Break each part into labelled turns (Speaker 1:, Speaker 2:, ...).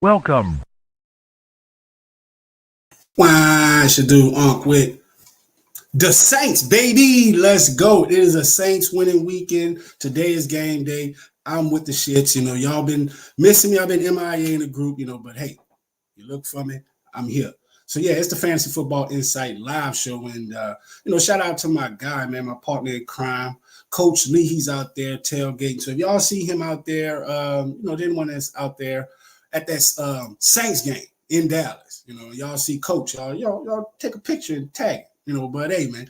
Speaker 1: Welcome.
Speaker 2: Why should do with the Saints, baby? Let's go. It is a Saints winning weekend. Today is game day. I'm with the shits. Y'all been missing me. I've been MIA in the group, but hey, you look for me, I'm here. So yeah, it's the Fantasy Football Insight live show. And shout out to my guy, man, my partner in crime, Coach Lee. He's out there tailgating. So if y'all see him out there, anyone that's out there at that Saints game in Dallas, y'all see Coach, y'all take a picture and tag, but hey, man,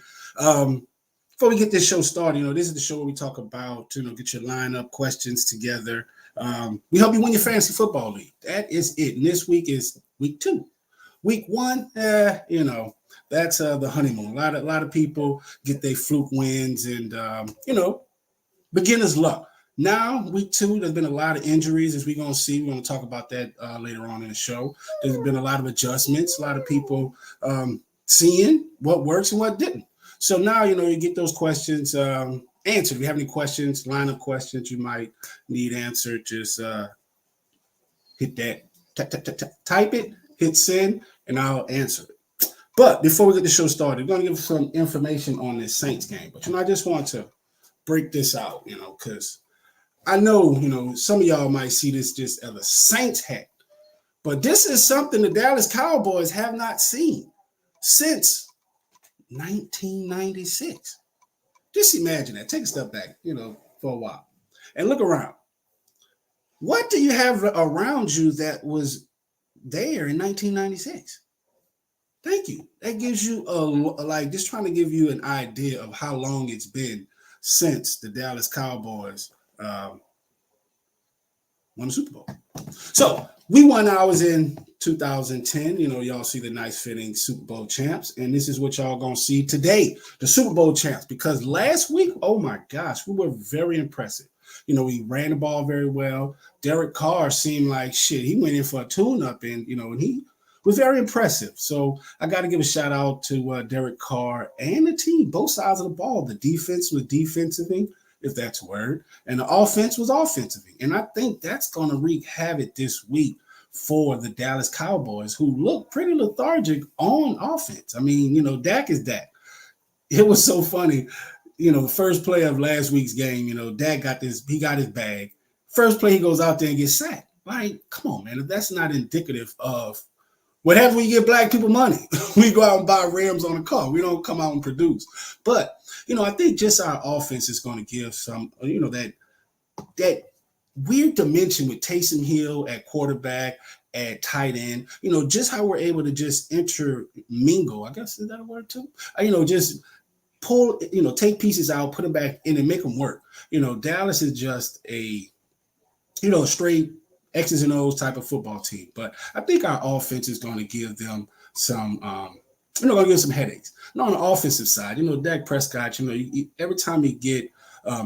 Speaker 2: before we get this show started, this is the show where we talk about, get your lineup questions together. We help you win your fantasy football league. That is it. And this week is week 2. Week 1, that's the honeymoon. A lot of people get their fluke wins and, beginner's luck. Now, week 2, there's been a lot of injuries, as we're going to see. We're going to talk about that later on in the show. There's been a lot of adjustments, a lot of people seeing what works and what didn't. So now, you get those questions answered. If you have any questions, lineup questions you might need answered, just hit that, type it, hit send, and I'll answer it. But before we get the show started, we're going to give some information on this Saints game. But, I just want to break this out, because I know, some of y'all might see this just as a Saints hat. But this is something the Dallas Cowboys have not seen since 1996. Just imagine that. Take a step back, for a while. And look around. What do you have around you that was there in 1996? Thank you. That gives you just trying to give you an idea of how long it's been since the Dallas Cowboys won the Super Bowl. So we won ours in 2010. Y'all see the nice fitting Super Bowl champs. And this is what y'all going to see today, the Super Bowl champs. Because last week, oh my gosh, we were very impressive. We ran the ball very well. Derek Carr seemed like shit. He went in for a tune-up and he was very impressive. So I got to give a shout out to Derek Carr and the team, both sides of the ball. The defense was defensively, if that's a word, and the offense was offensively. And I think that's going to wreak havoc this week for the Dallas Cowboys, who look pretty lethargic on offense. I mean, Dak is Dak. It was so funny. The first play of last week's game, Dak got his bag. First play, he goes out there and gets sacked. Like, come on, man. If that's not indicative of what happens when you give black people money. We go out and buy rims on a car. We don't come out and produce. But, I think just our offense is going to give some, that weird dimension with Taysom Hill at quarterback, at tight end, just how we're able to just intermingle. I guess, is that a word too? Just pull, take pieces out, put them back in and make them work. Dallas is just a, straight X's and O's type of football team. But I think our offense is going to give them some, going to give some headaches. Not on the offensive side, Dak Prescott, every time you get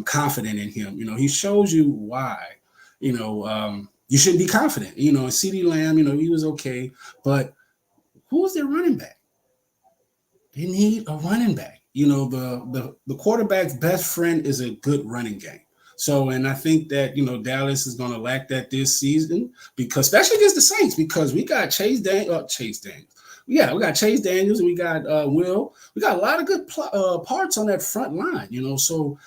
Speaker 2: confident in him, he shows you why, you shouldn't be confident. CeeDee Lamb, he was okay. But who was their running back? They need a running back. The quarterback's best friend is a good running game. So, and I think that, Dallas is going to lack that this season because, especially against the Saints, because we got Chase Daniels. Yeah, we got Chase Daniels and we got Will. We got a lot of good parts on that front line, so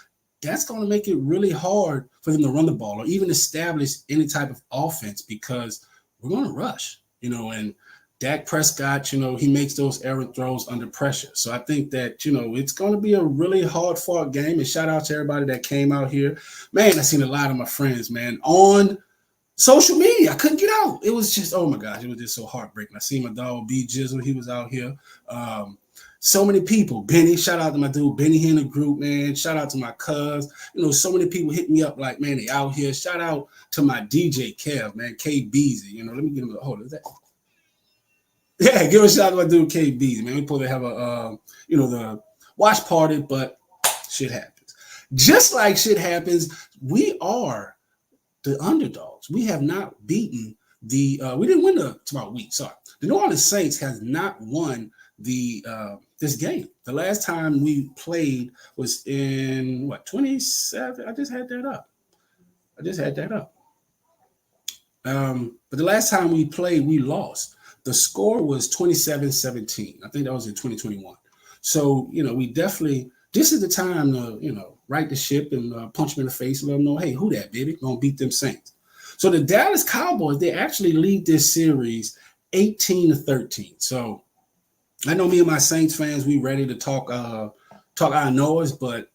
Speaker 2: that's going to make it really hard for them to run the ball or even establish any type of offense because we're going to rush, and Dak Prescott, he makes those errant throws under pressure. So I think that, it's going to be a really hard-fought game. And shout out to everybody that came out here. Man, I seen a lot of my friends, man, on social media. I couldn't get out. It was just, oh, my gosh, it was just so heartbreaking. I seen my dog, B. Jizzle. He was out here. So many people. Benny, shout out to my dude, Benny here in the group, man. Shout out to my cuz. So many people hit me up like, man, they out here. Shout out to my DJ, Kev, man, K. Beezy. Let me get him a hold of that. Yeah, give a shout out to my dude KB, man. We supposed to have a the watch party, but shit happens. Just like shit happens, we are the underdogs. We have not beaten we didn't win the tomorrow week. Sorry. The New Orleans Saints has not won this game. The last time we played was in 27? I just had that up. But the last time we played, we lost. The score was 27-17. I think that was in 2021. So, we definitely, this is the time to, right the ship and punch them in the face and let them know, hey, who that, baby? Gonna beat them Saints. So the Dallas Cowboys, they actually lead this series 18-13. So I know me and my Saints fans, we ready to talk our noise, but,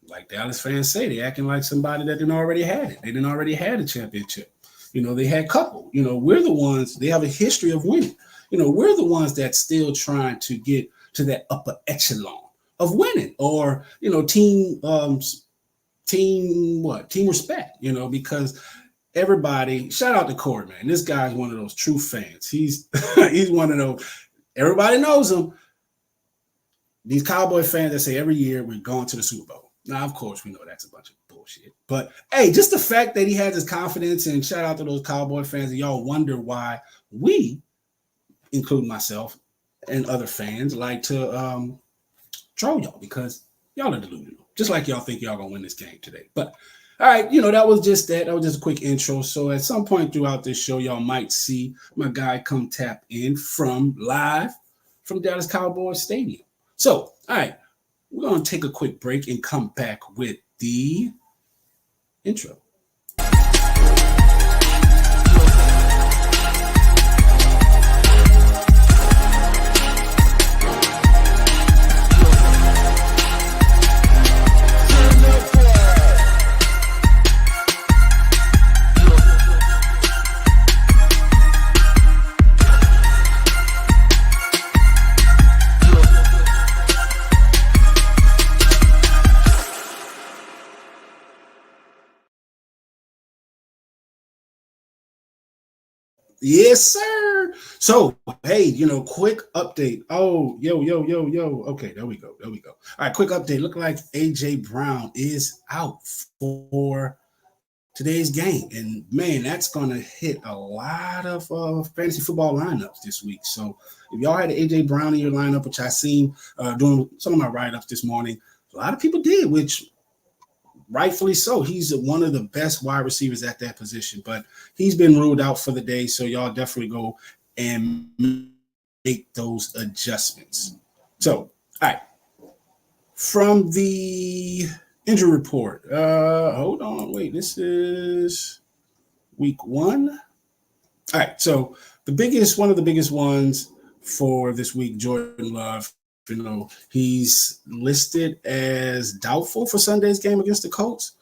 Speaker 2: like Dallas fans say, they acting like somebody that didn't already had it. They didn't already had a championship. They had a couple. We're the ones, they have a history of winning. We're the ones that's still trying to get to that upper echelon of winning, or, team respect, because everybody, shout out to Corey, man. This guy's one of those true fans. He's he's one of those, everybody knows him. These Cowboy fans that say every year we're going to the Super Bowl. Now, of course, we know that's a bunch of bullshit. But, hey, just the fact that he has his confidence, and shout out to those Cowboy fans, and y'all wonder why we, including myself and other fans, like to troll y'all, because y'all are delusional. Just like y'all think y'all going to win this game today. But, all right, that was just that. That was just a quick intro. So at some point throughout this show, y'all might see my guy come tap in live from Dallas Cowboys Stadium. So, all right, we're going to take a quick break and come back with the intro. Yes, sir. So, hey, quick update. Oh, yo. Okay, there we go. All right, quick update. Look like A.J. Brown is out for today's game. And, man, that's going to hit a lot of fantasy football lineups this week. So, if y'all had A.J. Brown in your lineup, which I seen doing some of my write-ups this morning, a lot of people did, which rightfully so. He's one of the best wide receivers at that position, but he's been ruled out for the day. So y'all definitely go and make those adjustments. So, all right. From the injury report, hold on, wait, this is week 1. All right. So one of the biggest ones for this week, Jordan Love. He's listed as doubtful for Sunday's game against the Colts.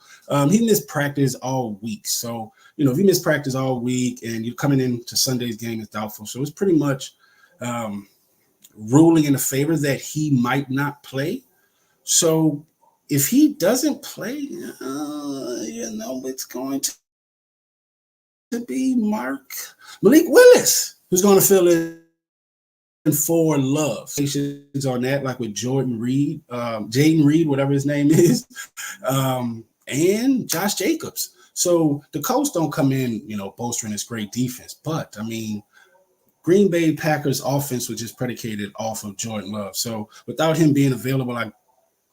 Speaker 2: He missed practice all week. So, if you miss practice all week and you're coming into Sunday's game as doubtful, so it's pretty much ruling in the favor that he might not play. So, if he doesn't play, it's going to be Malik Willis, who's going to fill in for Love. On that, like with Jaden Reed, whatever his name is, and Josh Jacobs. So the Colts don't come in, bolstering this great defense. But, Green Bay Packers offense was just predicated off of Jordan Love. So without him being available, I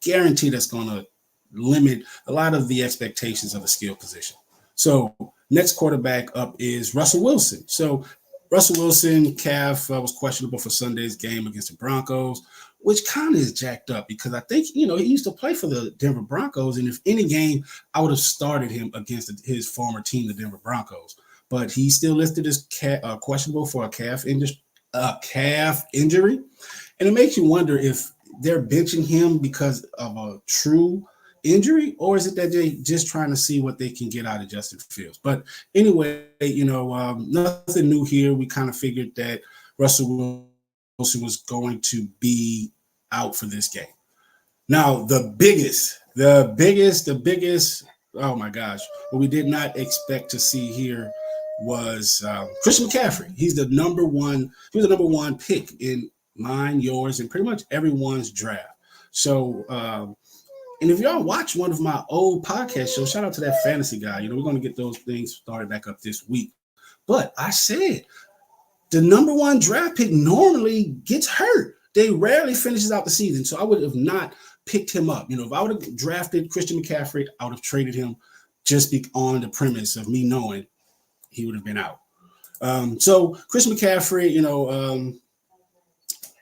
Speaker 2: guarantee that's going to limit a lot of the expectations of the skill position. So next quarterback up is Russell Wilson. So Russell Wilson, calf was questionable for Sunday's game against the Broncos, which kind of is jacked up because I think, he used to play for the Denver Broncos. And if any game, I would have started him against his former team, the Denver Broncos. But he's still listed as questionable for a calf injury. And it makes you wonder if they're benching him because of a true injury, or is it that they just trying to see what they can get out of Justin Fields? But anyway, nothing new here. We kind of figured that Russell Wilson was going to be out for this game. Now, the biggest, oh my gosh, what we did not expect to see here was Christian McCaffrey. He was the number one pick in mine, yours, and pretty much everyone's draft. So, and if y'all watch one of my old podcast shows, shout out to that fantasy guy. We're going to get those things started back up this week. But I said the number one draft pick normally gets hurt. They rarely finishes out the season. So I would have not picked him up. If I would have drafted Christian McCaffrey, I would have traded him just be on the premise of me knowing he would have been out. So Chris McCaffrey,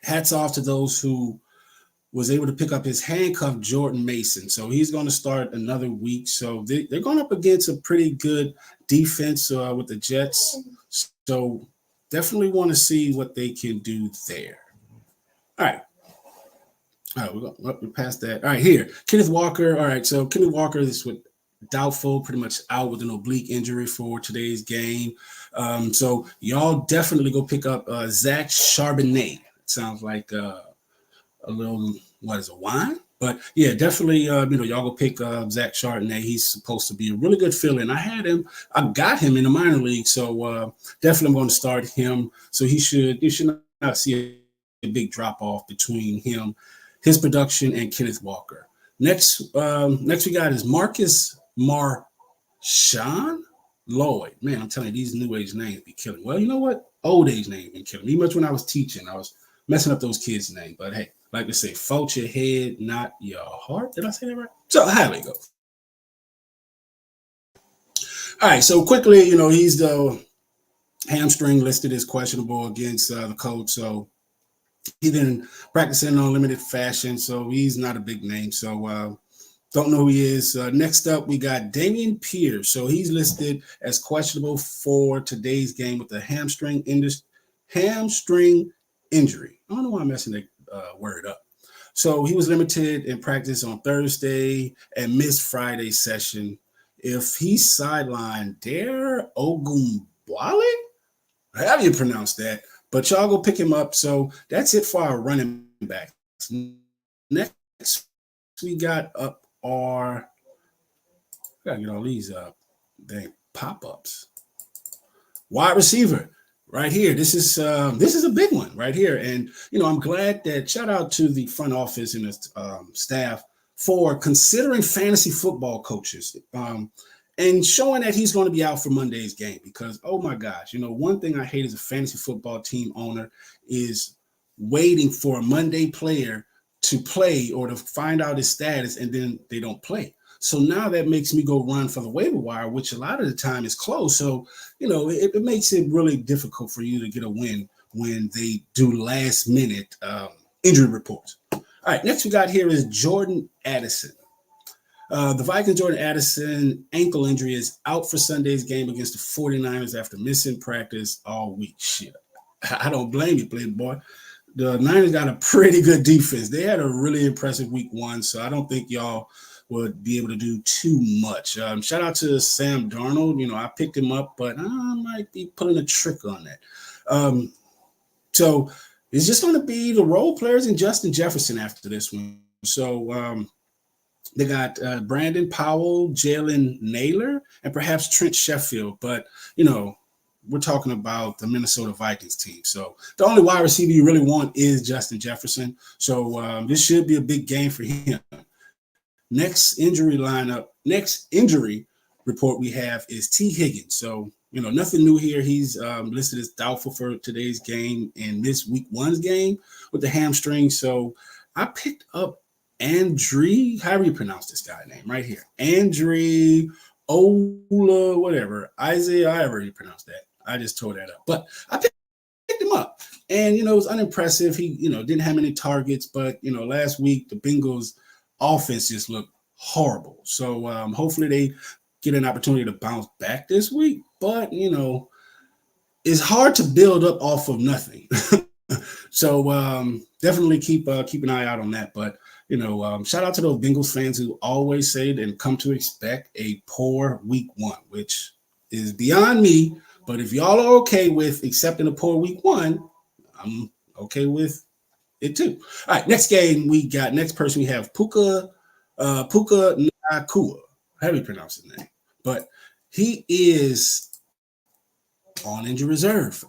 Speaker 2: hats off to those who was able to pick up his handcuff, Jordan Mason. So he's going to start another week. So they're going up against a pretty good defense with the Jets. So definitely want to see what they can do there. All right. We're past that. All right, here. Kenneth Walker. All right, so Kenneth Walker is with doubtful, pretty much out with an oblique injury for today's game. So y'all definitely go pick up Zach Charbonnet. It sounds like a little, what is a wine? But yeah, definitely, y'all go pick up Zach Charbonnet. He's supposed to be a really good fill-in. I got him in the minor league, so definitely I'm going to start him. So you should not see a big drop-off between his production, and Kenneth Walker. Next we got is Marcus Marshawn Lloyd. Man, I'm telling you, these new age names be killing. Well, you know what? Old age names be killing me. Much when I was teaching, I was messing up those kids' names. But hey, like I say, fault your head, not your heart. Did I say that right? So how they go? All right, so quickly, he's the hamstring listed as questionable against the Colts. So he's been practicing on limited fashion, so he's not a big name. So don't know who he is. Next up, we got Damian Pierce. So he's listed as questionable for today's game with a hamstring injury. I don't know why I'm messing that word up. So he was limited in practice on Thursday and missed Friday's session. If he's sidelined, Dare Ogunbowale, however you pronounce that, but y'all go pick him up. So that's it for our running backs. Next, we got up our, gotta get all these dang pop-ups. Wide receiver, right here. This is a big one right here. And I'm glad that, shout out to the front office and the staff for considering fantasy football coaches. And showing that he's going to be out for Monday's game because, oh my gosh, one thing I hate as a fantasy football team owner is waiting for a Monday player to play or to find out his status and then they don't play. So now that makes me go run for the waiver wire, which a lot of the time is closed. So, it makes it really difficult for you to get a win when they do last minute injury reports. All right, next we got here is Jordan Addison. The Vikings' Jordan Addison ankle injury is out for Sunday's game against the 49ers after missing practice all week. Shit, I don't blame you, Playboy. The Niners got a pretty good defense. They had a really impressive week one, so I don't think y'all would be able to do too much. Shout out to Sam Darnold. I picked him up, but I might be pulling a trick on that. So it's just going to be the role players and Justin Jefferson after this one. So they got Brandon Powell, Jalen Naylor, and perhaps Trent Sheffield. But, we're talking about the Minnesota Vikings team. So the only wide receiver you really want is Justin Jefferson. So this should be a big game for him. Next injury report we have is T. Higgins. So, nothing new here. He's listed as doubtful for today's game and this week one's game with the hamstring. So I picked up Andre, however you pronounce this guy's name right here. Andre Ola, whatever. Isaiah, however you pronounce that. I just tore that up. But I picked him up. And, it was unimpressive. He, didn't have any targets. But, last week, the Bengals offense just looked horrible. So hopefully they get an opportunity to bounce back this week. But, it's hard to build up off of nothing. So definitely keep an eye out on that. But, shout out to those Bengals fans who always say and come to expect a poor week one, which is beyond me. But if y'all are okay with accepting a poor week one, I'm okay with it too. All right, next person we have Puka Nacua. How do you pronounce his name? But he is on injury reserve.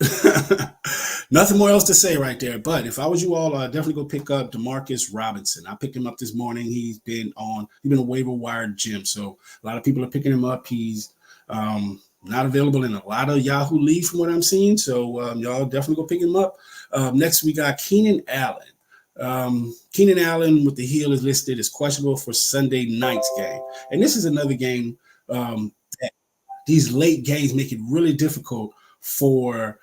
Speaker 2: Nothing more else to say right there. But if I was you all, definitely go pick up Demarcus Robinson. I picked him up this morning. He's been a waiver wire gem. So a lot of people are picking him up. He's not available in a lot of Yahoo leagues from what I'm seeing. So y'all definitely go pick him up. Next, we got Keenan Allen. Keenan Allen with the heel is listed as questionable for Sunday night's game. And this is another game that these late games make it really difficult for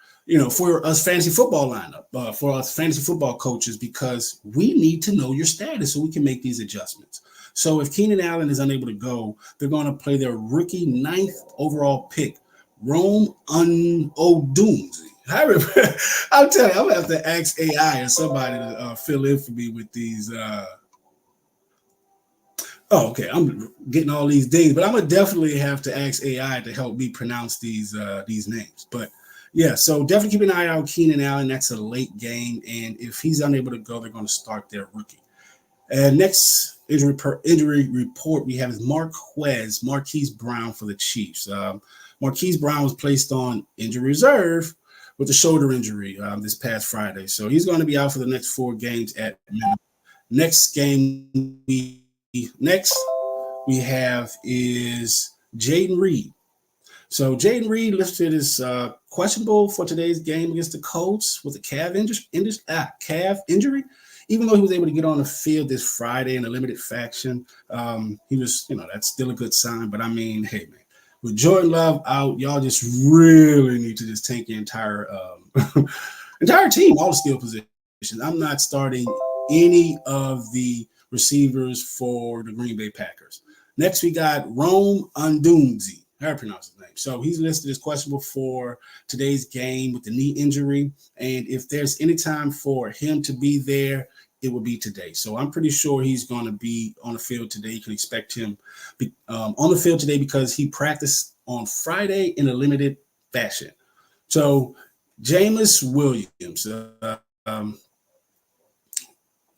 Speaker 2: for us fantasy football lineup, for us fantasy football coaches, because we need to know your status so we can make these adjustments. So if Keenan Allen is unable to go, they're going to play their rookie 9th overall pick, Rome Odunze. I'll tell you, I'm gonna have to ask AI or somebody to fill in for me with these. Oh, okay. I'm getting all these things, but I'm gonna definitely have to ask AI to help me pronounce these names. But yeah, so definitely keep an eye out on Keenan Allen. That's a late game, and if he's unable to go, they're going to start their rookie. And next injury report we have is Marquise Brown for the Chiefs. Marquise Brown was placed on injury reserve with a shoulder injury this past Friday, so he's going to be out for the next 4 games at minimum. Next we have is Jaden Reed. So Jaden Reed listed as questionable for today's game against the Colts with a calf injury. Even though he was able to get on the field this Friday in a limited fashion, he was, that's still a good sign. But I mean, hey, man, with Jordan Love out, y'all just really need to just take your entire team, all the skill positions. I'm not starting any of the receivers for the Green Bay Packers. Next, we got Rome Odunze. How do I pronounce his name? So he's listed as questionable for today's game with the knee injury. And if there's any time for him to be there, it will be today. So I'm pretty sure he's going to be on the field today. You can expect him on the field today because he practiced on Friday in a limited fashion. So Jameis Williams,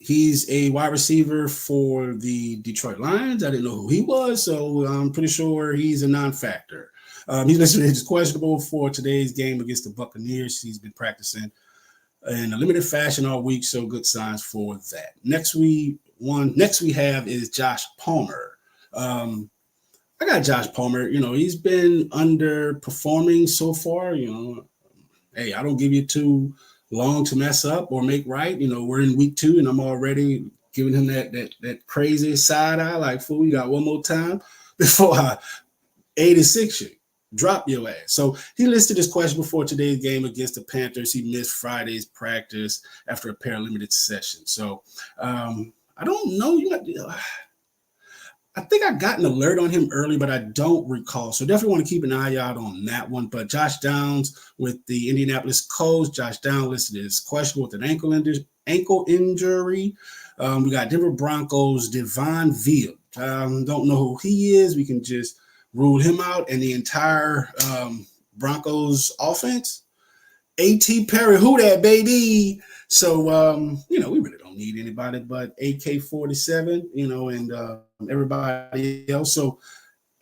Speaker 2: he's a wide receiver for the Detroit Lions. I didn't know who he was, so I'm pretty sure he's a non-factor. He's listed as questionable for today's game against the Buccaneers. He's been practicing in a limited fashion all week, so good signs for that. Next we have is Josh Palmer. I got Josh Palmer. He's been underperforming so far. Hey, I don't give you too long to mess up or make right. We're in week 2 and I'm already giving him that crazy side eye, like, fool, you got one more time before I 86 you. Drop your ass. So he listed as questionable for today's game against the Panthers. He missed Friday's practice after a pair of limited sessions. So I don't know. I think I got an alert on him early, but I don't recall. So definitely want to keep an eye out on that one. But Josh Downs with the Indianapolis Colts, Josh Downs listed as questionable with an ankle injury. We got Denver Broncos, Devon Veal. Don't know who he is. We can just rule him out. And the entire Broncos offense, A.T. Perry, who that, baby? So, we really don't need anybody but AK-47, and everybody else. So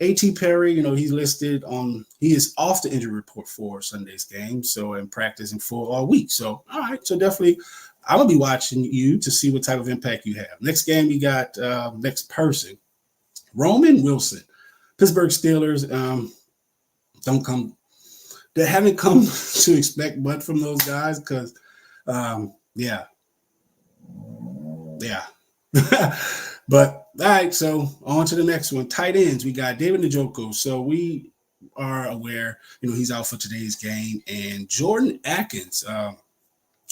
Speaker 2: A.T. Perry, he's listed he is off the injury report for Sunday's game. So, and practicing full all week. So, all right. So definitely I'm going to be watching you to see what type of impact you have. Next game, we got next person, Roman Wilson. Pittsburgh Steelers they haven't come to expect much from those guys because, yeah. But all right, so on to the next one. Tight ends, we got David Njoku. So we are aware, he's out for today's game. And Jordan Atkins,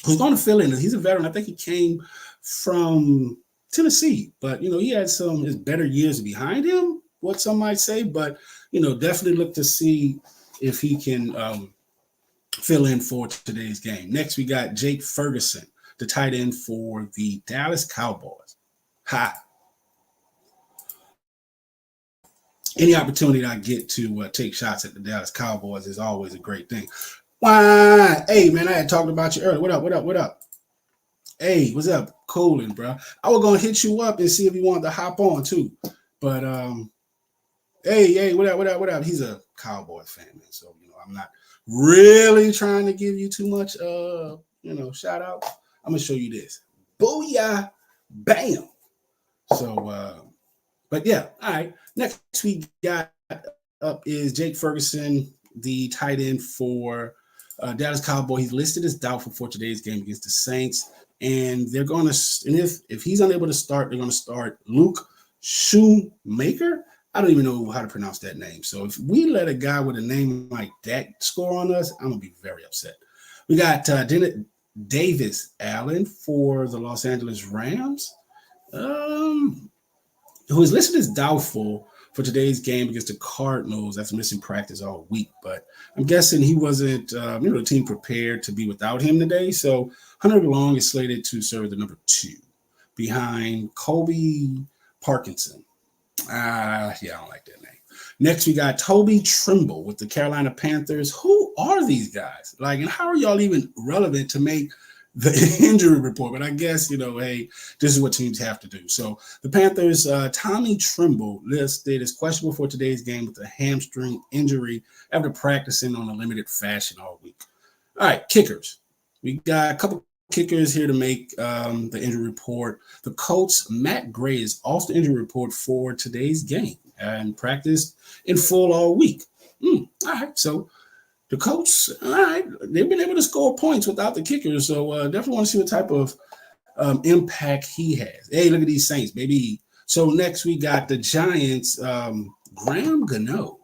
Speaker 2: who's going to fill in. He's a veteran. I think he came from Tennessee, but, he had his better years behind him, what some might say. But, definitely look to see if he can fill in for today's game. Next, we got Jake Ferguson, the tight end for the Dallas Cowboys. Any opportunity I get to take shots at the Dallas Cowboys is always a great thing. Why? Hey, man, I had talked about you earlier. What up? Hey, what's up? Colin, bro. I was going to hit you up and see if you wanted to hop on, too. But, hey, what up? He's a Cowboys fan, man. So, I'm not really trying to give you too much, shout out. I'm going to show you this. Booyah. Bam. So, but yeah, all right. Next we got up is Jake Ferguson, the tight end for Dallas Cowboys. He's listed as doubtful for today's game against the Saints. And they're going to, and if he's unable to start, they're going to start Luke Shoemaker. I don't even know how to pronounce that name. So if we let a guy with a name like that score on us, I'm gonna be very upset. We got Davis Allen for the Los Angeles Rams, who is listed as doubtful for today's game against the Cardinals after missing practice all week. But I'm guessing he wasn't, the team prepared to be without him today. So Hunter Long is slated to serve the number 2 behind Kobe Parkinson. I don't like that name. Next, we got Toby Trimble with the Carolina Panthers. Who are these guys? And how are y'all even relevant to make the injury report? But I guess, hey, this is what teams have to do. So the Panthers, Tommy Trimble listed as questionable for today's game with a hamstring injury after practicing on a limited fashion all week. All right, kickers. We got a couple kickers here to make the injury report. The Colts, Matt Gray, is off the injury report for today's game and practiced in full all week. All right, so the Colts, all right, they've been able to score points without the kickers, so definitely want to see what type of impact he has. Hey, look at these Saints, baby. So next we got the Giants, Graham Gano,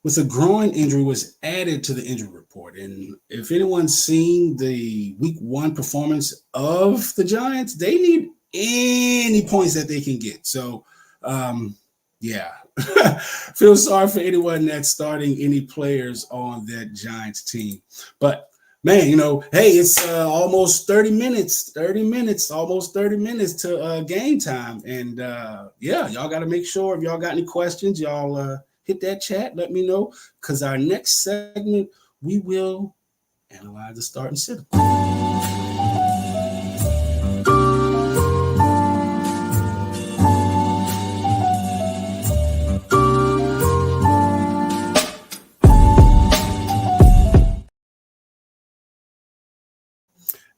Speaker 2: with a groin injury, was added to the injury report. And if anyone's seen the week 1 performance of the Giants, they need any points that they can get. So, feel sorry for anyone that's starting any players on that Giants team. But, man, hey, it's almost 30 minutes to game time. And, y'all got to make sure if y'all got any questions, y'all hit that chat. Let me know, because our next segment, we will analyze the starting sit.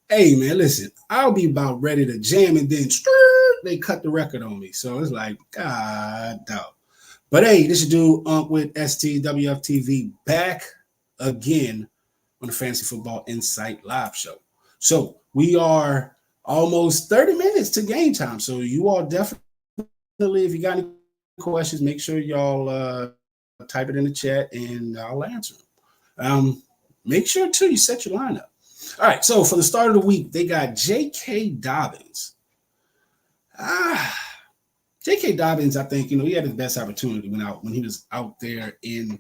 Speaker 2: Hey, man, listen, I'll be about ready to jam, and then they cut the record on me. So it's like, God, dog. But hey, this is dude Unc with STWF TV back again on the Fantasy Football Insight Live Show. So we are almost 30 minutes to game time. So you all definitely, if you got any questions, make sure y'all type it in the chat and I'll answer them. Make sure, too, you set your lineup. All right, so for the start of the week, they got J.K. Dobbins. J.K. Dobbins, I think, he had his best opportunity when he was out there in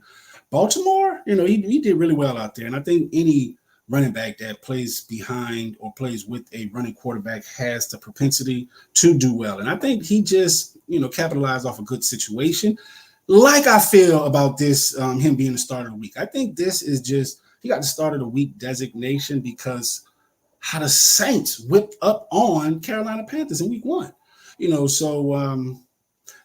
Speaker 2: Baltimore. He did really well out there. And I think any running back that plays behind or plays with a running quarterback has the propensity to do well. And I think he just, capitalized off a good situation. Like I feel about this, him being the starter of the week. I think this is just, he got the start of the week designation because how the Saints whipped up on Carolina Panthers in week 1. So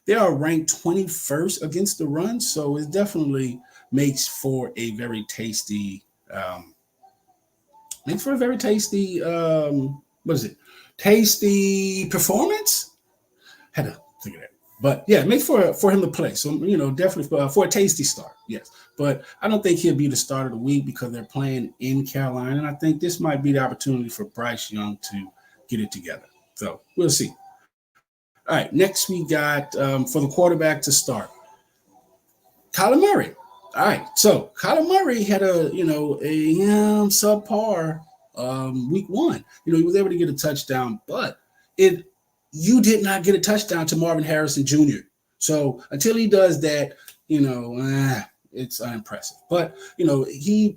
Speaker 2: they are ranked 21st against the run. So it definitely makes for a very tasty, tasty performance. Had to figure that. But yeah, it makes for him to play. So, definitely for a tasty start. Yes. But I don't think he'll be the start of the week because they're playing in Carolina. And I think this might be the opportunity for Bryce Young to get it together. So we'll see. All right. Next, we got for the quarterback to start, Kyler Murray. All right. So Kyler Murray had a subpar week 1. He was able to get a touchdown, but you did not get a touchdown to Marvin Harrison Jr. So until he does that, it's unimpressive. But,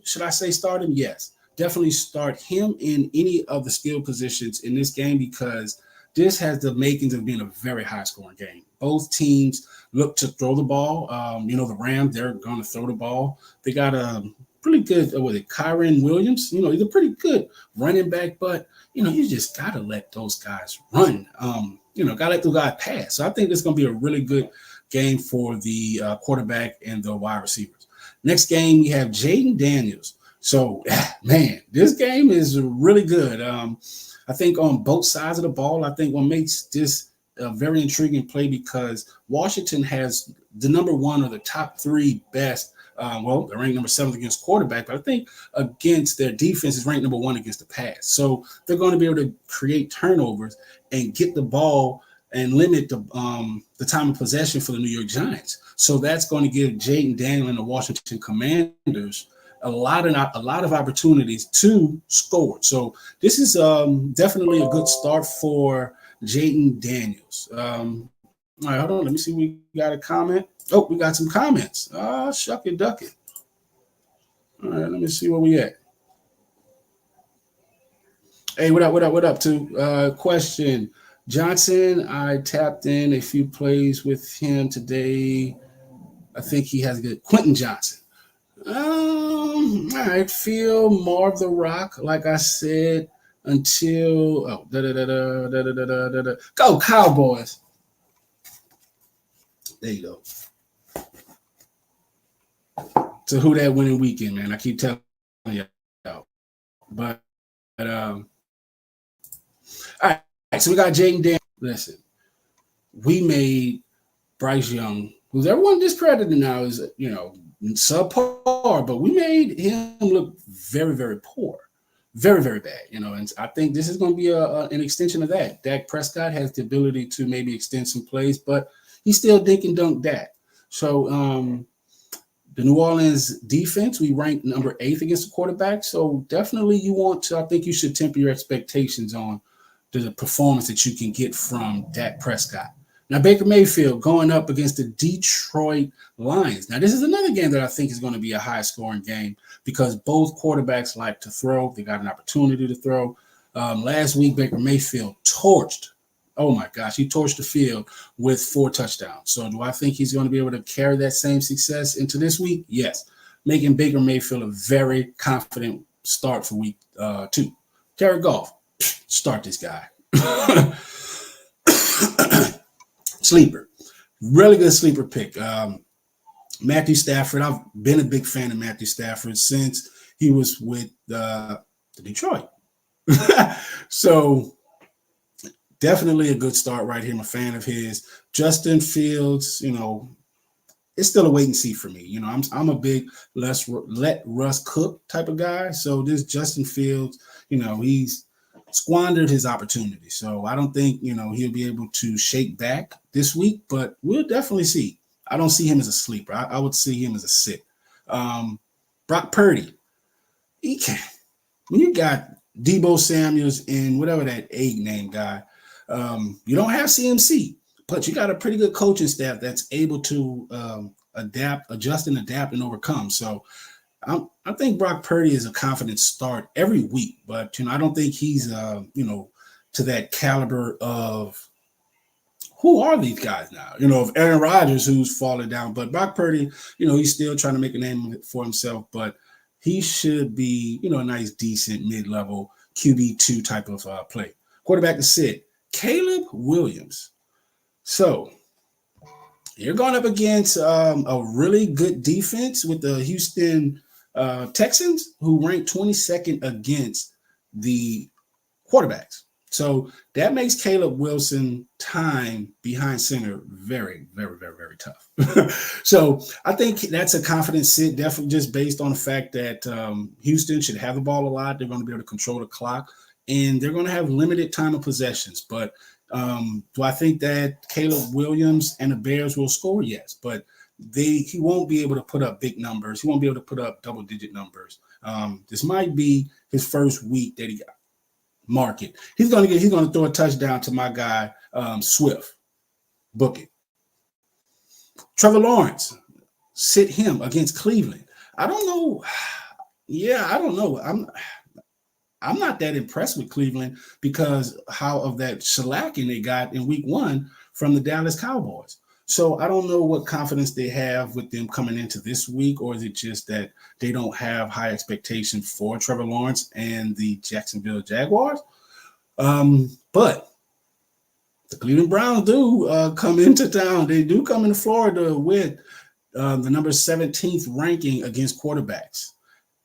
Speaker 2: should I say start him? Yes. Definitely start him in any of the skill positions in this game because this has the makings of being a very high-scoring game. Both teams look to throw the ball. The Rams, they're going to throw the ball. They got a pretty good, Kyren Williams. He's a pretty good running back, but, you just got to let those guys run. Got to let those guys pass. So I think this is going to be a really good game for the quarterback and the wide receivers. Next game, we have Jaden Daniels. So, man, this game is really good. I think on both sides of the ball, I think what makes this a very intriguing play because Washington has the number 1 or the top 3 best. They're ranked number 7 against quarterback, but I think against their defense is ranked number 1 against the pass. So they're going to be able to create turnovers and get the ball and limit the time of possession for the New York Giants. So that's going to give Jaden Daniel and the Washington Commanders a lot of opportunities to score. So this is definitely a good start for Jaden Daniels. All right, hold on. Let me see. We got a comment. Oh, we got some comments. Shuck it, duck it. All right, let me see where we at. Hey, what up, too? Question. Johnson, I tapped in a few plays with him today. I think he has a good Quentin Johnson. All right, feel more of the rock, like I said, until go Cowboys. There you go. So who that winning weekend, man? I keep telling you. But all right, so we got Jaden Dan. Listen, we made Bryce Young, who's everyone discredited now, is subpar, but we made him look very, very poor, very, very bad. And I think this is going to be an extension of that. Dak Prescott has the ability to maybe extend some plays, but he's still dink and dunk Dak. So the New Orleans defense, we ranked number 8th against the quarterback. So definitely I think you should temper your expectations on the performance that you can get from Dak Prescott. Now, Baker Mayfield going up against the Detroit Lions. Now, this is another game that I think is going to be a high-scoring game because both quarterbacks like to throw. They got an opportunity to throw. Last week, Baker Mayfield torched. Oh, my gosh. He torched the field with 4 touchdowns. So do I think he's going to be able to carry that same success into this week? Yes. Making Baker Mayfield a very confident start for week 2. Jared Goff, start this guy. Sleeper. Really good sleeper pick. Matthew Stafford. I've been a big fan of Matthew Stafford since he was with the Detroit. So definitely a good start right here. I'm a fan of his. Justin Fields, it's still a wait and see for me. I'm a big let Russ cook type of guy. So this Justin Fields, he's squandered his opportunity. So I don't think, he'll be able to shake back this week, but we'll definitely see. I don't see him as a sleeper. I would see him as a sit. Brock Purdy. He can't. When you got Debo Samuels and whatever that 8 name guy, you don't have CMC, but you got a pretty good coaching staff that's able to adjust and adapt and overcome. So I think Brock Purdy is a confident start every week, but I don't think he's to that caliber of who are these guys now? Of Aaron Rodgers, who's fallen down, but Brock Purdy, he's still trying to make a name for himself, but he should be, a nice, decent mid-level QB2 type of play. Quarterback to sit, Caleb Williams. So you're going up against a really good defense with the Houston Texans, who ranked 22nd against the quarterbacks. So that makes Caleb Wilson time behind center very, very, very, very tough. So I think that's a confident sit, definitely just based on the fact that Houston should have the ball a lot. They're going to be able to control the clock, and they're going to have limited time of possessions. But do I think that Caleb Williams and the Bears will score? Yes, but he won't be able to put up big numbers. He won't be able to put up double-digit numbers. This might be his first week that he got. Market. He's going to throw a touchdown to my guy Swift. Book it. Trevor Lawrence, sit him against Cleveland. I don't know. Yeah, I don't know. I'm not that impressed with Cleveland because of that shellacking they got in week 1 from the Dallas Cowboys. So I don't know what confidence they have with them coming into this week, or is it just that they don't have high expectations for Trevor Lawrence and the Jacksonville Jaguars? But the Cleveland Browns do come into town. They do come into Florida with the number 17th ranking against quarterbacks.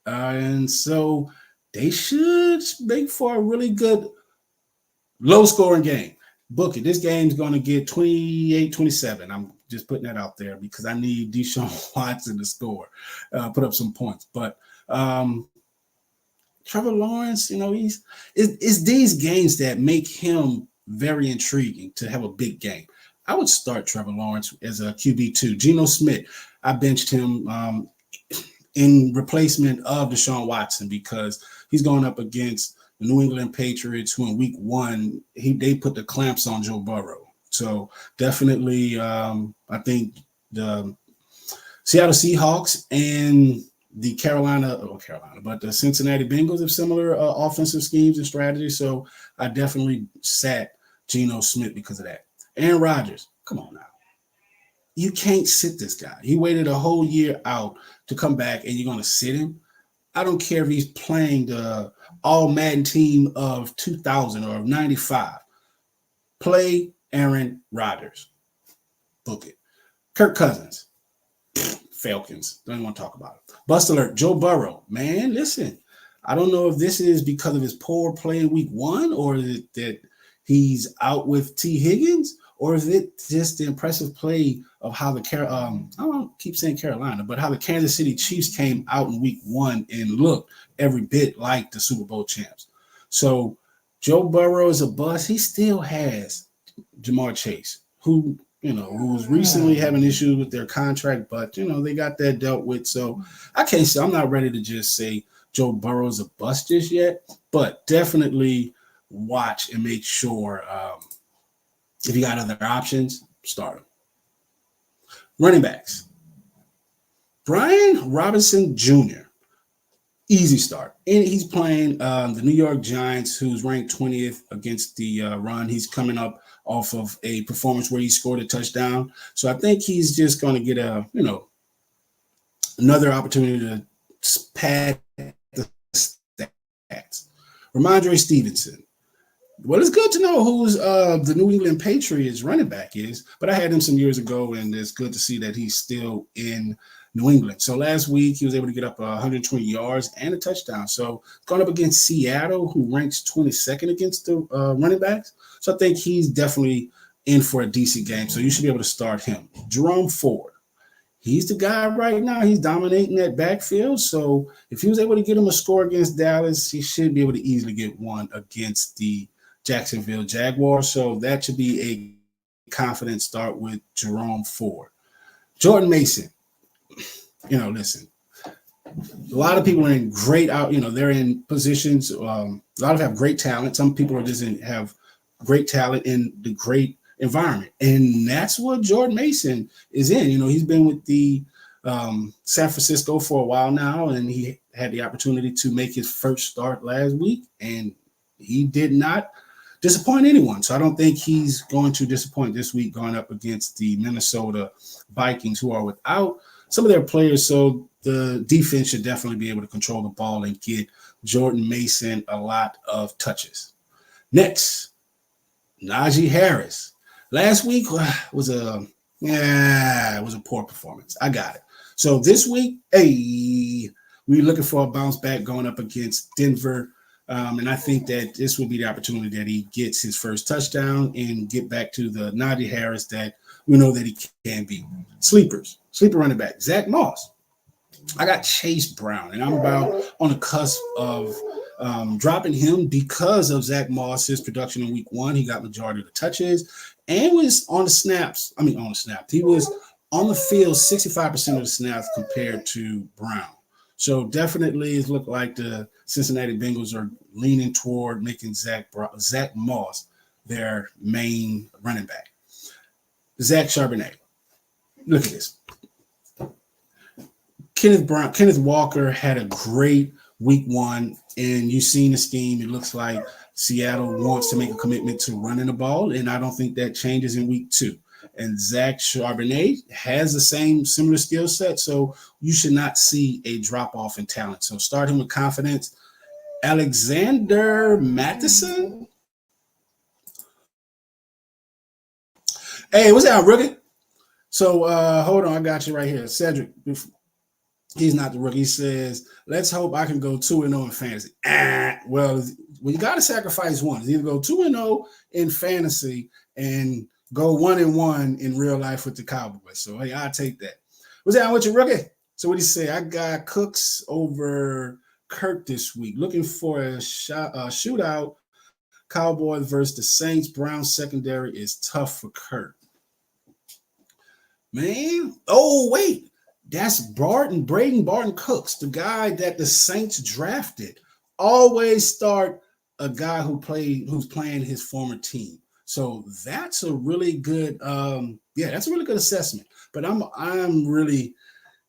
Speaker 2: And so they should make for a really good low-scoring game. Book it. This game's going to get 28-27. I'm just putting that out there because I need Deshaun Watson to score, put up some points. But Trevor Lawrence, it's these games that make him very intriguing to have a big game. I would start Trevor Lawrence as a QB2. Geno Smith, I benched him in replacement of Deshaun Watson because he's going up against the New England Patriots, who in week 1, they put the clamps on Joe Burrow. So definitely, I think the Seattle Seahawks and the but the Cincinnati Bengals have similar offensive schemes and strategies. So I definitely sat Geno Smith because of that. Aaron Rodgers, come on now. You can't sit this guy. He waited a whole year out to come back, and you're going to sit him? I don't care if he's playing the all-Madden team of 2000 or 95. Play Aaron Rodgers. Book it. Kirk Cousins. Falcons. Don't even want to talk about it. Bust alert. Joe Burrow. Man, listen. I don't know if this is because of his poor play in week 1 or is it that he's out with T. Higgins, or is it just the impressive play of how the I don't keep saying Carolina, but how the Kansas City Chiefs came out in week 1 and looked every bit like the Super Bowl champs. So Joe Burrow is a bust. He still has Jamar Chase, who was recently having issues with their contract, but they got that dealt with. So I'm not ready to just say Joe Burrow is a bust just yet, but definitely watch and make sure if you got other options, start them. Running backs. Brian Robinson Jr., easy start. And he's playing the New York Giants, who's ranked 20th against the run. He's coming up off of a performance where he scored a touchdown. So I think he's just going to get another opportunity to pad the stats. Ramondre Stevenson. Well, it's good to know who's the New England Patriots running back is, but I had him some years ago, and it's good to see that he's still in New England. So last week, he was able to get up 120 yards and a touchdown. So going up against Seattle, who ranks 22nd against the running backs. So I think he's definitely in for a decent game. So you should be able to start him. Jerome Ford. He's the guy right now. He's dominating that backfield. So if he was able to get him a score against Dallas, he should be able to easily get one against the Jacksonville Jaguars. So that should be a confident start with Jerome Ford. Jordan Mason. Listen, a lot of people are in great out, they're in positions. A lot of have great talent. Some people are just have great talent in the great environment. And that's what Jordan Mason is in. He's been with the San Francisco for a while now, and he had the opportunity to make his first start last week, and he did not disappoint anyone. So I don't think he's going to disappoint this week going up against the Minnesota Vikings, who are without some of their players. So the defense should definitely be able to control the ball and get Jordan Mason a lot of touches. Next, Najee Harris. Last week was a poor performance. I got it. So this week, we're looking for a bounce back going up against Denver. And I think that this will be the opportunity that he gets his first touchdown and get back to the Najee Harris that we know that he can be. Sleeper running back, Zach Moss. I got Chase Brown, and I'm about on the cusp of dropping him because of Zach Moss's production in week 1. He got majority of the touches and was on the snaps. He was on the field 65% of the snaps compared to Brown. So definitely it looked like the Cincinnati Bengals are leaning toward making Zach Moss their main running back. Zach Charbonnet. Look at this. Kenneth Walker had a great week 1, and you've seen the scheme. It looks like Seattle wants to make a commitment to running the ball, and I don't think that changes in week 2. And Zach Charbonnet has the similar skill set, so you should not see a drop-off in talent. So start him with confidence. Alexander Mattison. Hey, what's that, rookie? So hold on, I got you right here. Cedric, he's not the rookie. He says, let's hope I can go 2-0 in fantasy. Well, you got to sacrifice one. It's either go 2-0 in fantasy and go 1-1 in real life with the Cowboys. So, hey, I'll take that. What's that with you, rookie? So what do you say? I got Cooks over Kirk this week. Looking for a shootout Cowboys versus the Saints. Browns secondary is tough for Kirk. Man, oh wait, that's Braden Barton Cooks, the guy that the Saints drafted. Always start a guy who's playing his former team. So that's a really good, that's a really good assessment. But I'm really,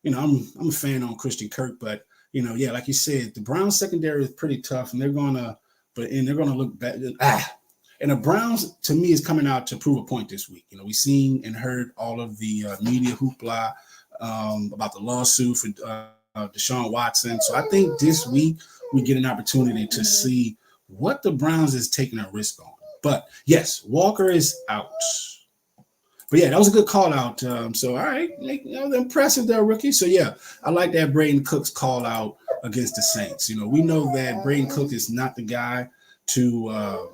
Speaker 2: I'm a fan on Christian Kirk, but like you said, the Browns secondary is pretty tough, and they're gonna look back. And the Browns, to me, is coming out to prove a point this week. We've seen and heard all of the media hoopla about the lawsuit for Deshaun Watson. So I think this week we get an opportunity to see what the Browns is taking a risk on. But yes, Walker is out. But yeah, that was a good call out. So all right, they're impressive there, rookie. So yeah, I like that Braden Cook's call out against the Saints. We know that Braden Cook is not the guy to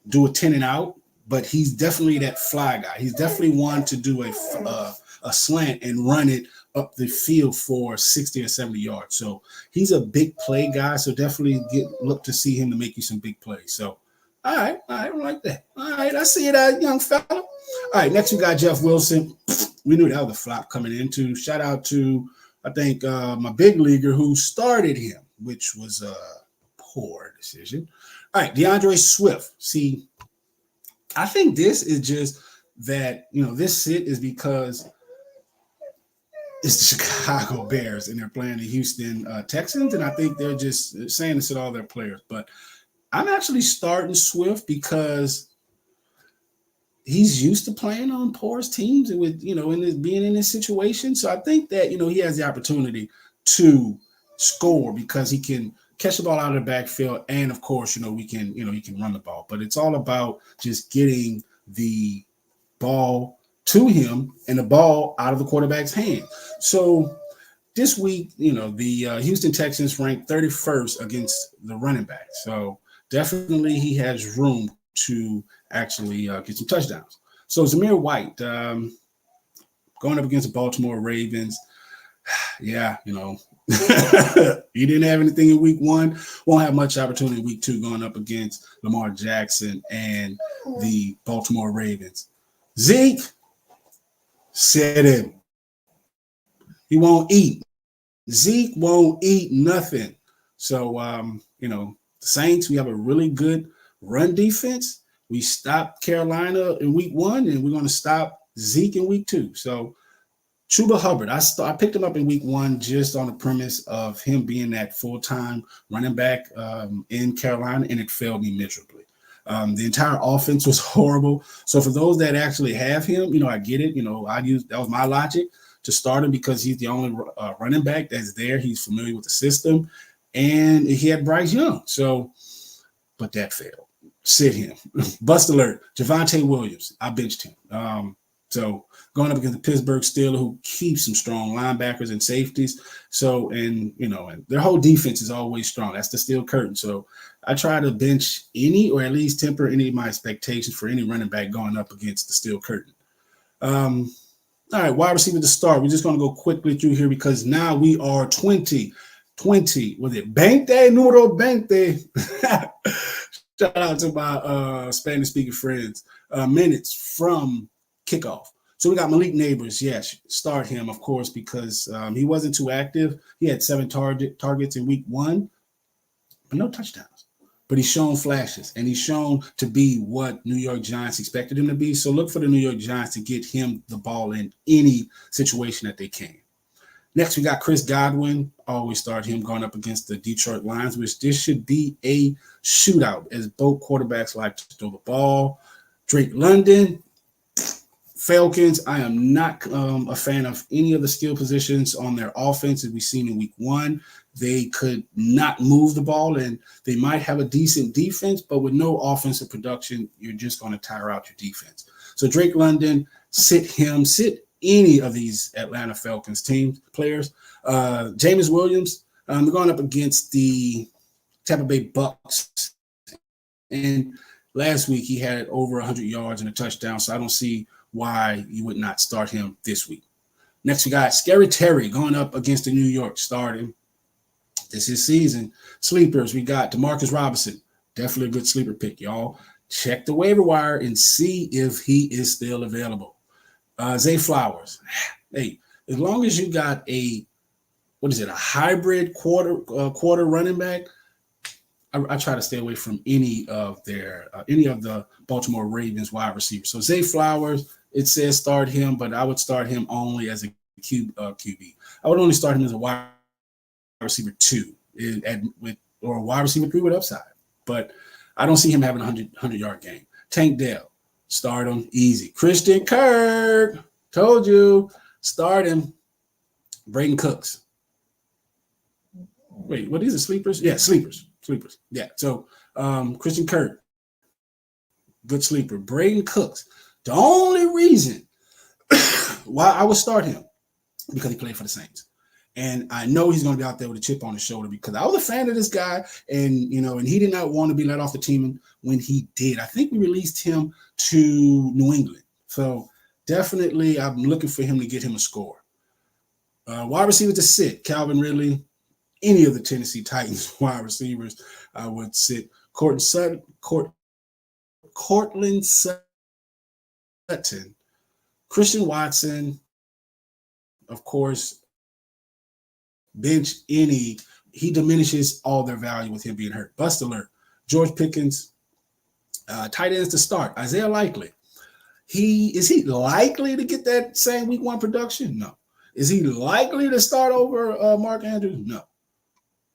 Speaker 2: do a 10 and out, but he's definitely that fly guy. He's definitely one to do a slant and run it up the field for 60 or 70 yards. So he's a big play guy. So definitely look to see him to make you some big plays. So all right, I like that. All right, I see it, young fella. All right, next we got Jeff Wilson. We knew that was a flop coming into. Shout out to, I think, my big leaguer who started him, which was a poor decision. All right, DeAndre Swift. See, I think this is just that, this sit is because it's the Chicago Bears and they're playing the Houston Texans, and I think they're just saying to sit all their players. But I'm actually starting Swift because he's used to playing on porous teams and with, being in this situation. So I think that, he has the opportunity to score because he can catch the ball out of the backfield. And of course, he can run the ball, but it's all about just getting the ball to him and the ball out of the quarterback's hand. So this week, the Houston Texans ranked 31st against the running back. So definitely he has room to actually get some touchdowns. So Zamir White going up against the Baltimore Ravens. Yeah, he didn't have anything in week one. Won't have much opportunity in week two going up against Lamar Jackson and the Baltimore Ravens. Zeke, sit him. He won't eat. Zeke won't eat nothing. So, the Saints, we have a really good run defense. We stopped Carolina in week one, and we're going to stop Zeke in week two. So, Chuba Hubbard, I picked him up in week one just on the premise of him being that full-time running back in Carolina, and it failed me miserably. The entire offense was horrible. So for those that actually have him, I get it. That was my logic to start him because he's the only running back that's there. He's familiar with the system, and he had Bryce Young. So, but that failed. Sit him. Bust alert. Javonte Williams. I benched him. So going up against the Pittsburgh Steelers, who keeps some strong linebackers and safeties. So, and their whole defense is always strong. That's the steel curtain. So I try to bench any, or at least temper any of my expectations for any running back going up against the steel curtain. All right, wide receiver to start. We're just going to go quickly through here because now we are 20. Was it Bank Day? Numero 20. Shout out to my Spanish-speaking friends. Minutes from kickoff. So we got Malik Neighbors. Yes, start him, of course, because he wasn't too active. He had 7 targets in week one, but no touchdowns. But he's shown flashes, and he's shown to be what New York Giants expected him to be. So look for the New York Giants to get him the ball in any situation that they can. Next, we got Chris Godwin. Always start him going up against the Detroit Lions, which this should be a shootout as both quarterbacks like to throw the ball. Drake London, Falcons. I am not a fan of any of the skill positions on their offense as we've seen in week one. They could not move the ball, and they might have a decent defense, but with no offensive production, you're just going to tire out your defense. So Drake London, sit him, sit any of these Atlanta Falcons team players. Jameis Williams, they're going up against the Tampa Bay Bucks. And last week he had over 100 yards and a touchdown, so I don't see why you would not start him this week. Next, we got Scary Terry going up against the New York starting. This is season. Sleepers, we got Demarcus Robinson, Definitely a good sleeper pick, y'all. Check the waiver wire and see if he is still available. Zay Flowers. Hey, as long as you got a hybrid quarter running back, I try to stay away from any of the Baltimore Ravens wide receivers. So Zay Flowers, it says start him, but I would start him only as a QB. I would only start him as a wide receiver 2 or a wide receiver 3 with upside. But I don't see him having a 100-yard game. Tank Dell, start him easy. Christian Kirk, told you, start him. Braden Cooks. Wait, what is it? Sleepers? Yeah, sleepers. Yeah. So Christian Kirk, good sleeper. Braden Cooks. The only reason why I would start him because he played for the Saints. And I know he's going to be out there with a chip on his shoulder because I was a fan of this guy, and he did not want to be let off the team when he did. I think we released him to New England. So definitely I'm looking for him to get him a score. Wide receiver to sit, Calvin Ridley. Any of the Tennessee Titans wide receivers, I would sit. Courtland Sutton, Christian Watson, of course. Bench any, he diminishes all their value with him being hurt. Bust alert. George Pickens, tight ends to start. Isaiah Likely. Is he likely to get that same week 1 production? No. Is he likely to start over Mark Andrews? No.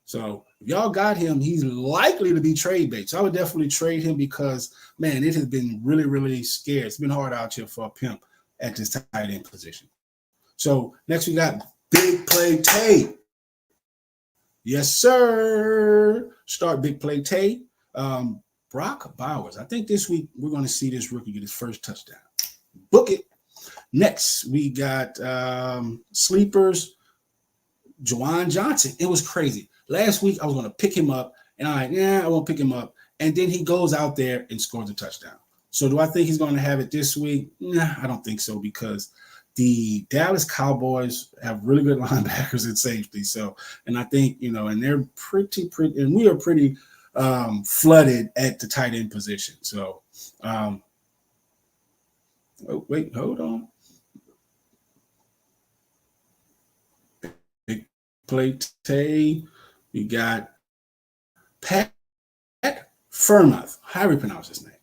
Speaker 2: So if y'all got him, he's likely to be trade bait. So I would definitely trade him because, man, it has been really, really scarce. It's been hard out here for a pimp at this tight end position. So next we got Big Play Tay. Yes, sir. Start Big Play Tay. Brock Bowers. I think this week we're going to see this rookie get his first touchdown. Book it. Next, we got sleepers. Juwan Johnson. It was crazy. Last week, I was going to pick him up, and I'm like, I won't pick him up. And then he goes out there and scores a touchdown. So do I think he's going to have it this week? Nah, I don't think so because the Dallas Cowboys have really good linebackers and safety. So, and I think, and they're pretty, and we are pretty flooded at the tight end position. So, wait, hold on. Big Play Tay. We got Pat Furmuth. How do we pronounce his name?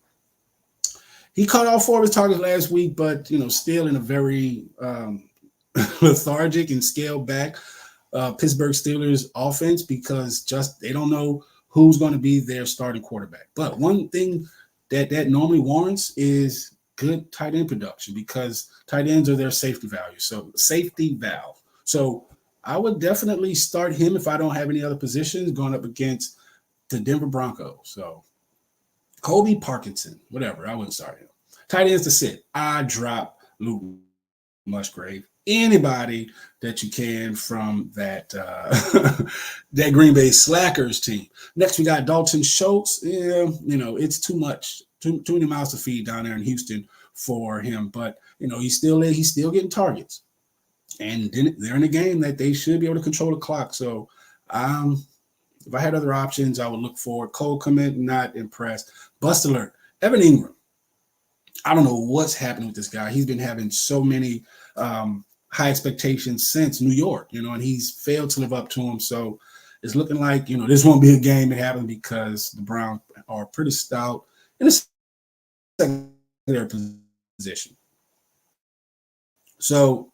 Speaker 2: He caught all 4 of his targets last week, but, still in a very lethargic and scaled back Pittsburgh Steelers offense because they don't know who's going to be their starting quarterback. But one thing that normally warrants is good tight end production because tight ends are their safety value. So safety valve. So I would definitely start him if I don't have any other positions going up against the Denver Broncos. So Kobe Parkinson, whatever, I wouldn't start him. Tight ends to sit. I drop Luke Musgrave. Anybody that you can from that that Green Bay Slackers team. Next, we got Dalton Schultz. Yeah, it's too much, too many mouths to feed down there in Houston for him. But he's still getting targets. And then they're in a game that they should be able to control the clock. So if I had other options, I would look for Cole Kmet, not impressed. Bust alert. Evan Ingram. I don't know what's happening with this guy. He's been having so many high expectations since New York, and he's failed to live up to them. So it's looking like, this won't be a game that happens because the Browns are pretty stout in the secondary position. So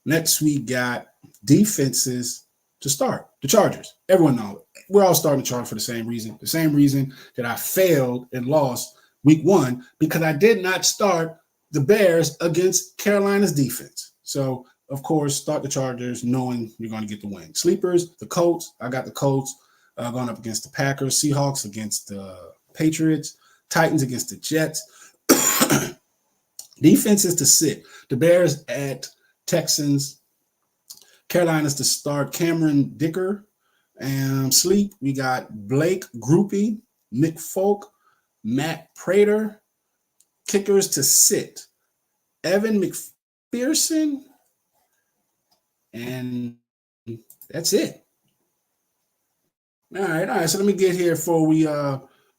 Speaker 2: next, we got defenses to start. The Chargers. Everyone knows it. We're all starting the Chargers for the same reason. The same reason that I failed and lost week 1 because I did not start the Bears against Carolina's defense. So, of course, start the Chargers knowing you're going to get the win. Sleepers, the Colts. I got the Colts going up against the Packers. Seahawks against the Patriots. Titans against the Jets. Defenses to sit. The Bears at Texans. Carolina's to start. Cameron Dicker. And sleep, we got Blake Groupie, Nick Folk, Matt Prater. Kickers to sit. Evan McPherson. And that's it. All right. So let me get here before we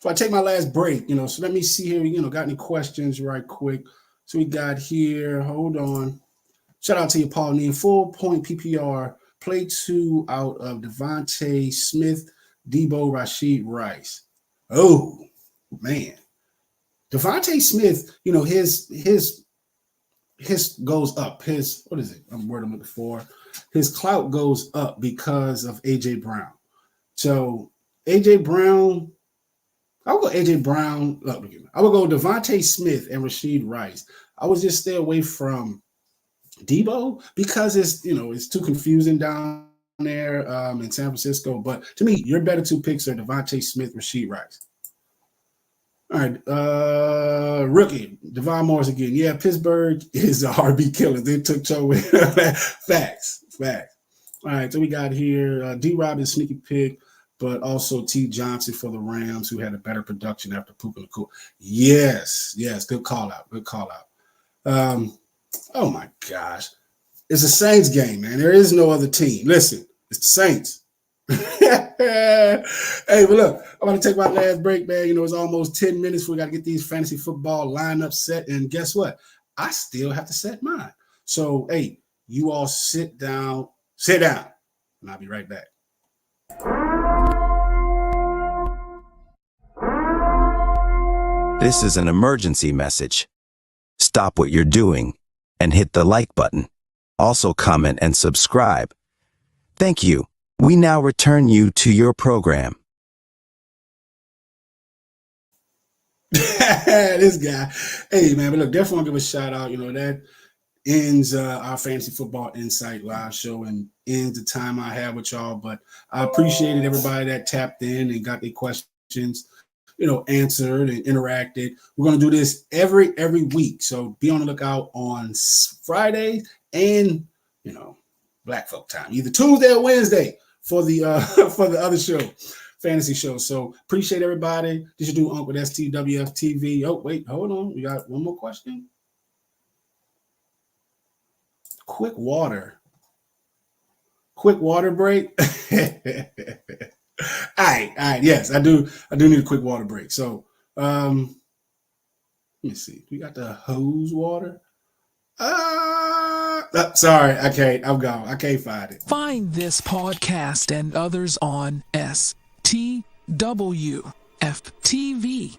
Speaker 2: So I take my last break, so let me see here, got any questions right quick. So we got here, hold on. Shout out to you, Pauline. 4-point PPR, play 2 out of Devontae Smith, Debo, Rashid Rice. Oh, man. Devontae Smith, his goes up. What is it? I'm looking for. His clout goes up because of AJ Brown. So AJ Brown, I would go AJ Brown. I would go Devontae Smith and Rashid Rice. I would just stay away from Debo because it's too confusing down there in San Francisco. But to me, your better 2 picks are Devontae Smith, Rashid Rice. All right, rookie Devon Morris again. Yeah, Pittsburgh is the RB killer. They took Joe. Facts. All right, so we got here D-Rob is sneaky pick, but also T. Johnson for the Rams, who had a better production after pooping the cool. Yes, good call out. Oh my gosh, it's a Saints game, man. There is no other team. Listen, it's the Saints. Hey, but look, I'm going to take my last break, man. It's almost 10 minutes. We got to get these fantasy football lineups set. And guess what? I still have to set mine. So, hey, you all sit down, and I'll be right back.
Speaker 1: This is an emergency message. Stop what you're doing and hit the like button. Also comment and subscribe. Thank you. We now return you to your program.
Speaker 2: This guy. Hey, man, but look, definitely want to give a shout out. That ends our Fantasy Football Insight live show and ends the time I have with y'all. But I appreciated everybody that tapped in and got their questions, answered and interacted. We're going to do this every week. So be on the lookout on Friday and, Black Folk time, either Tuesday or Wednesday for the other show, fantasy show. So appreciate everybody. This is do Uncle with STWF TV. Oh, wait, hold on. We got one more question. Quick water break. All right. Yes, I do need a quick water break. So let me see. We got the hose water. Sorry, I can't. I'm gone. I can't find it.
Speaker 3: Find this podcast and others on STWF TV,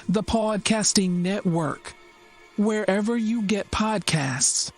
Speaker 3: the podcasting network, wherever you get podcasts.